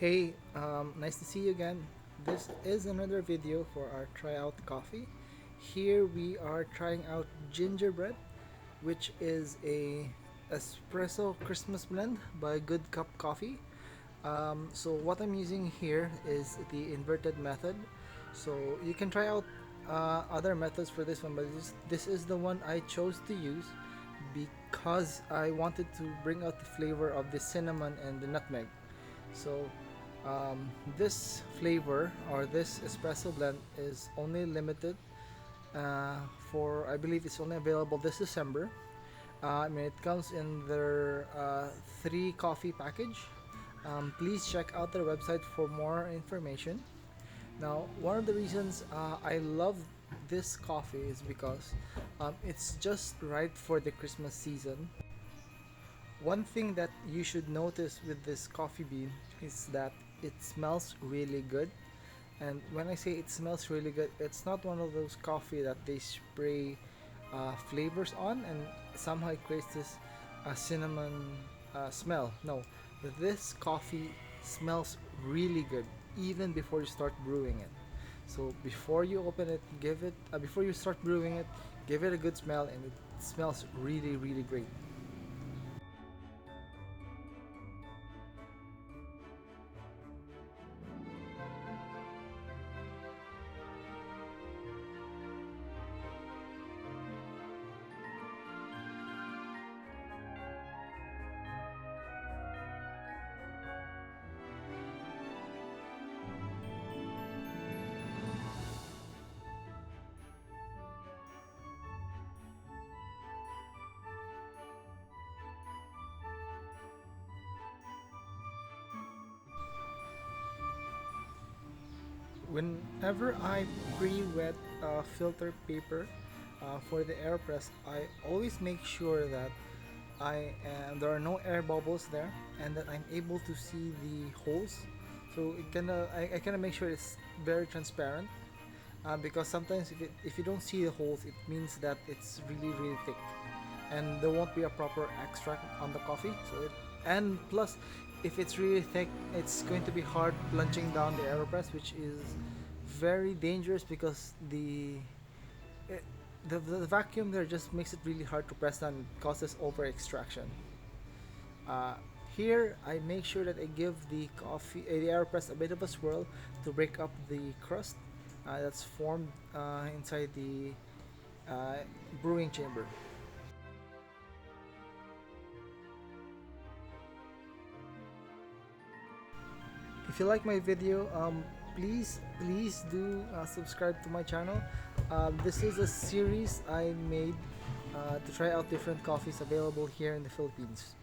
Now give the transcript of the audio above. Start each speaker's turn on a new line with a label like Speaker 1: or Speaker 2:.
Speaker 1: Hey, nice to see you again. This is another video for our tryout coffee. Here we are trying out Gingerbread, which is a espresso Christmas blend by Good Cup Coffee. So what I'm using here is the inverted method. So you can try out other methods for this one, but this is the one I chose to use because I wanted to bring out the flavor of the cinnamon and the nutmeg. So this flavor or this espresso blend is only limited uh, for, I believe it's only available this December. I mean, it comes in their 3 coffee package. Please check out their website for more information. Now, one of the reasons I love this coffee is because it's just right for the Christmas season. One thing that you should notice with this coffee bean is that it smells really good. And when I say it smells really good, it's not one of those coffee that they spray flavors on and somehow it creates this cinnamon smell. No, this coffee smells really good even before you start brewing it. So before you open it, before you start brewing it, give it a good smell, and it smells really, really great. Whenever I pre-wet filter paper for the AirPress, I always make sure that there are no air bubbles there, and that I'm able to see the holes. So I kind of make sure it's very transparent, because sometimes if you don't see the holes, it means that it's really, really thick, and there won't be a proper extract on the coffee. And plus, if it's really thick, it's going to be hard plunging down the AeroPress, which is very dangerous because eh, the vacuum there just makes it really hard to press down and causes over extraction. Uh, Here, I make sure that I give the AeroPress a bit of a swirl to break up the crust that's formed inside the uh, brewing chamber. If you like my video, please do subscribe to my channel. This is a series I made to try out different coffees available here in the Philippines.